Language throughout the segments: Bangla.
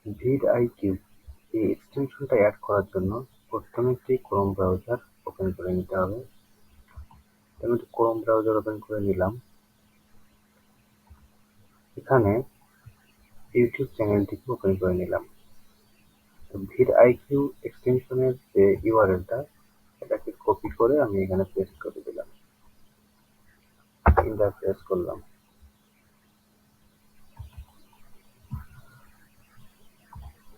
VidIQ এই এক্সটেনশনটা অ্যাড করার জন্য প্রথমে একটি ক্রোম ব্রাউজার ওপেন করে নিতে হবে। আমি ক্রোম ব্রাউজার ওপেন করে নিলাম। এখানে ইউটিউব চ্যানেলটিকে ওপেন করে নিলাম। তো VidIQ এক্সটেনশনের যে ইউআরএলটা এটাকে কপি করে আমি এখানে পেস্ট করে দিলাম। এন্টার প্রেস করলাম।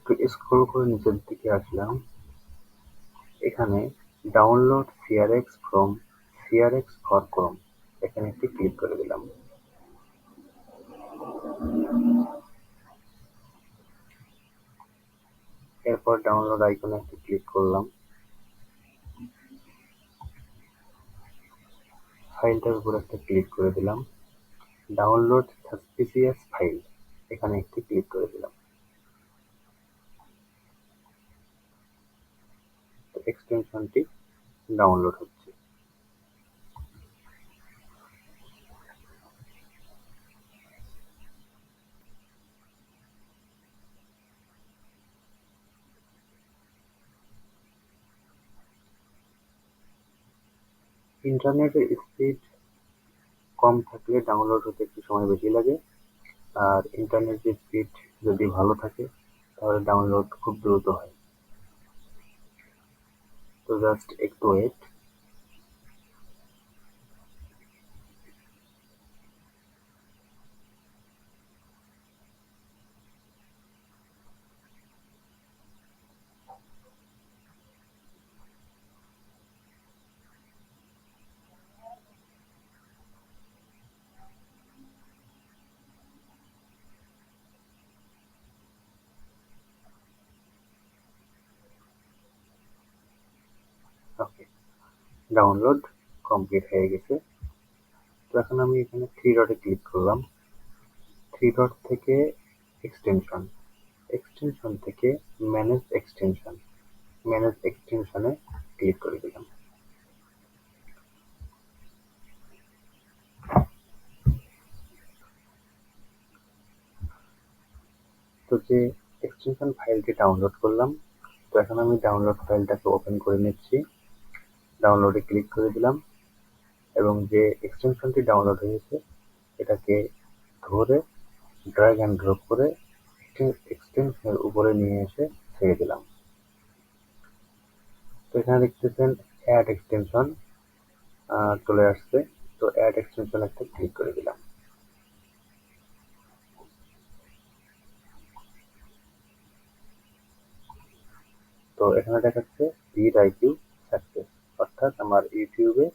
তো স্ক্রল করে নিচের দিকে আসলাম। এখানে download CRX from CRX for Chrome এখানে একটি ক্লিক করে দিলাম। এরপর ডাউনলোড আইকনে একটি ক্লিক করলাম। ফাইলটার উপর একটা ক্লিক করে দিলাম। ডাউনলোড সাসপিসিয়াস ফাইল এখানে একটি ক্লিক করে দিলাম। এক্সটেনশনটি ডাউনলোড হচ্ছে। ইন্টারনেটের স্পিড কম থাকলে ডাউনলোড হতে একটু সময় বেশি লাগে, আর ইন্টারনেটের স্পিড যদি ভালো থাকে তাহলে ডাউনলোড খুব দ্রুত হয়। তো জাস্ট একটু ওয়েট। ওকে, ডাউনলোড কমপ্লিট হয়ে গেছে। তো এখন আমি এখানে থ্রি ডটে ক্লিক করলাম। থ্রি ডট থেকে এক্সটেনশন, এক্সটেনশন থেকে ম্যানেজ এক্সটেনশন, ম্যানেজ এক্সটেনশনে ক্লিক করে দিলাম। তো যে এক্সটেনশন ফাইলটি ডাউনলোড করলাম, তো এখন আমি ডাউনলোড ফাইলটাকে ওপেন করে নিচ্ছি। ডাউনলোডে ক্লিক করে দিলাম এবং যে এক্সটেনশনটি ডাউনলোড হয়েছে এটাকে ধরে ড্র্যাগ অ্যান্ড ড্রপ করে এক্সটেনশনের উপরে নিয়ে এসে ছেড়ে দিলাম। তো এখানে দেখতেছেন অ্যাড এক্সটেনশন চলে আসছে। তো অ্যাড এক্সটেনশন একটা ক্লিক করে দিলাম। তো এখানে দেখাচ্ছে VidIQ সাকসেস, অর্থাৎ আমার ইউটিউবে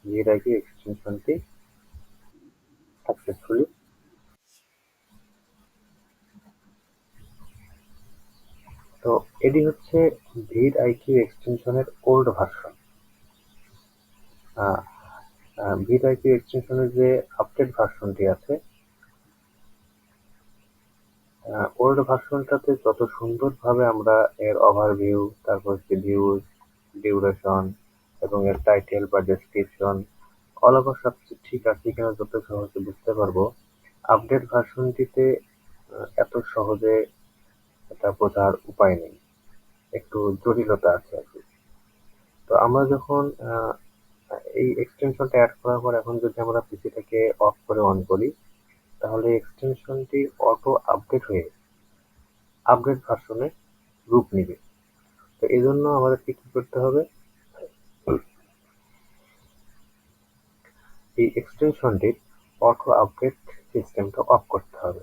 VidIQ এক্সটেনশনটি সাকসেসফুলি। তো এটি হচ্ছে VidIQ এক্সটেনশনের ওল্ড ভার্সন। VidIQ এক্সটেনশনের যে আপডেট ভার্সনটি আছে, ওল্ড ভার্সনটাতে যত সুন্দরভাবে আমরা এর ওভারভিউ, তারপর হচ্ছে ভিউজ, ডিউরেশন এবং এর টাইটেল বা ডেসক্রিপশন অল ওভার সবকিছু ঠিক আছে কিনা যত সহজে বুঝতে পারবো। আপডেট ভার্সনটিতে এত সহজে এটা বোঝার উপায় নেই, একটু জটিলতা আছে আর কি। তো আমরা যখন এই এক্সটেনশনটা অ্যাড করার পর এখন যদি আমরা পিসিটাকে অফ করে অন করি তাহলে এক্সটেনশনটি অটো আপডেট হয়ে আপডেট ভার্সনে রূপ নিবে। তো এই জন্য আমাদেরকে কি করতে হবে, এই এক্সটেনশনটির অটো আপডেট সিস্টেমটা অফ করতে হবে।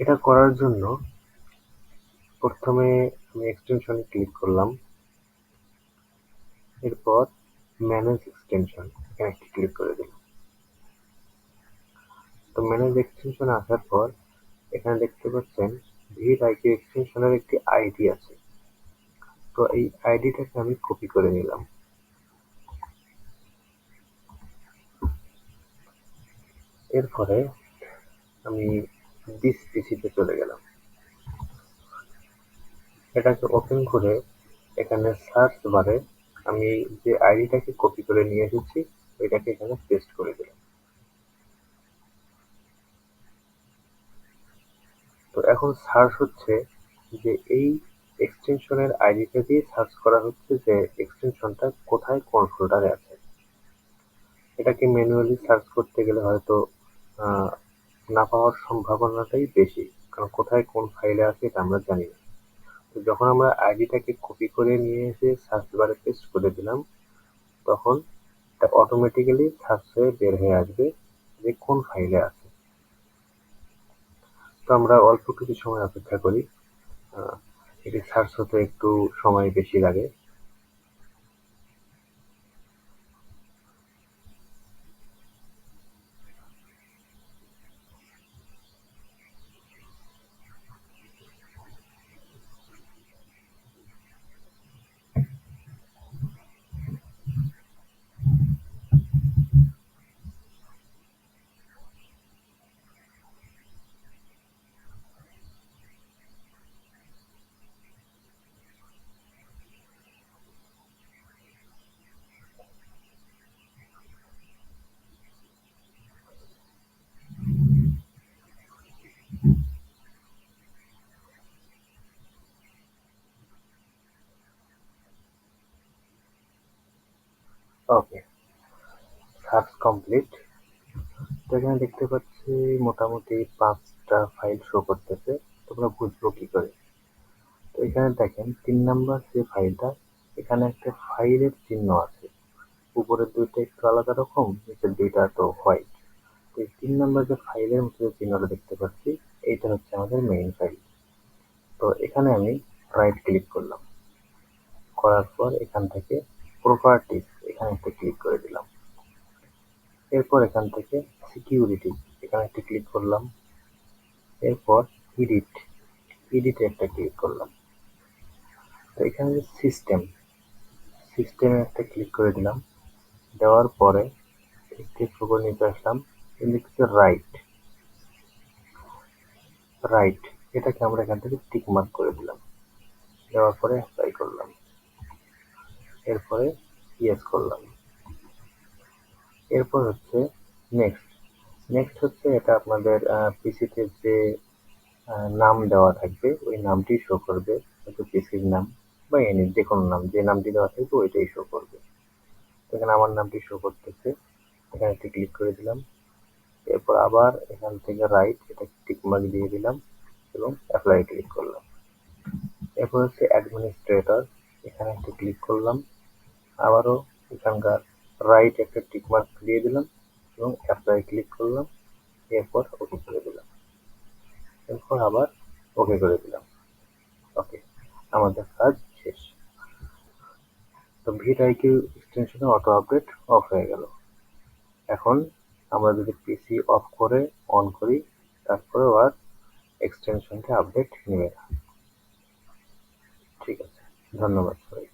এটা করার জন্য প্রথমে আমি এক্সটেনশনে ক্লিক করলাম। এরপর ম্যানেজ এক্সটেনশন এখানে একটি ক্লিক করে দিলাম। তো ম্যানেজ এক্সটেনশনে আসার পর এখানে দেখতে পাচ্ছেন VidIQ এক্সটেনশনের একটি আইডি আছে। তো এই আইডিটাকে আমি কপি করে নিলাম। এরপরে আমি দিস পিসিতে চলে গেলাম। এটাকে ওপেন করে এখানে সার্চ বারে আমি যে আইডিটাকে কপি করে নিয়ে এসেছি ওইটাকে এখানে পেস্ট করে দিলাম। তো এখন সার্চ হচ্ছে যে এই এক্সটেনশনের আইডিটা দিয়ে সার্চ করা হচ্ছে যে এক্সটেনশনটা কোথায় কোন ফোল্ডারে আছে। এটাকে ম্যানুয়ালি সার্চ করতে গেলে হয়তো না পাওয়ার সম্ভাবনাটাই বেশি, কারণ কোথায় কোন ফাইলে আছে এটা আমরা জানি না। তো যখন আমরা আইডিটাকে কপি করে নিয়ে এসে সার্চ বারে পেস্ট করে দিলাম, তখন এটা অটোমেটিক্যালি সার্চ হয়ে বের হয়ে আসবে যে কোন ফাইলে আছে। তো আমরা অল্প কিছু সময় অপেক্ষা করি, এটি সার্চ হতে একটু সময় বেশি লাগে। ওকে, সার্চ কমপ্লিট। তো এখানে দেখতে পাচ্ছি মোটামুটি 5টা ফাইল শো করতেছে। তোমরা বুঝবো কি করে? তো এখানে দেখেন 3 নাম্বার যে ফাইলটা, এখানে একটা ফাইলের চিহ্ন আছে। উপরের দুইটা একটু আলাদা রকম, নিচের দুইটা তো হোয়াইট। তো এই 3 নাম্বার যে ফাইলের মধ্যে যে চিহ্নটা দেখতে পাচ্ছি, এইটা হচ্ছে আমাদের মেইন ফাইল। তো এখানে আমি রাইট ক্লিক করলাম, করার পর এখান থেকে প্রপার্টিজ এখানে একটা ক্লিক করে দিলাম। এরপর এখান থেকে সিকিউরিটি এখানে একটা ক্লিক করলাম। এরপর এডিটে একটা ক্লিক করলাম। তো এখানে যে সিস্টেমে একটা ক্লিক করে দিলাম। দেওয়ার পরে একটু উপর নিচে আসলাম, লিখছে রাইট, এটাকে আমরা এখান থেকে টিক মার্ক করে দিলাম। দেওয়ার পরে অ্যাপ্লাই করলাম। এরপরে ইয়েস করলাম। এরপর হচ্ছে নেক্সট হচ্ছে এটা আপনাদের পিসিতে যে নাম দেওয়া থাকবে ওই নামটি শো করবে, হয়তো পিসির নাম বা এনি যে কোনো নাম, যে নামটি দেওয়া থাকবে ওইটাই শো করবে। এখানে আমার নামটি শো করতেছে, এখানে একটি ক্লিক করে দিলাম। এরপর আবার এখান থেকে রাইট এটা টিক মার্ক দিয়ে দিলাম এবং অ্যাপ্লাই ক্লিক করলাম। এরপর হচ্ছে অ্যাডমিনিস্ট্রেটর, এখানে একটা ক্লিক করলাম। আবারও এখানকার রাইট একটা টিক মার্ক দিয়ে দিলাম এবং অ্যাপ্লাই ক্লিক করলাম। এরপর ওকে করে দিলাম। এরপর আবার ওকে করে দিলাম। ওকে, আমাদের কাজ শেষ। তো VidIQ এক্সটেনশনে অটো আপডেট অফ হয়ে গেল। এখন আমরা যদি পিসি অফ করে অন করি, তারপরেও আর এক্সটেনশনটা আপডেট নেবে না। ঠিক আছে, ধন্যবাদ সবাই।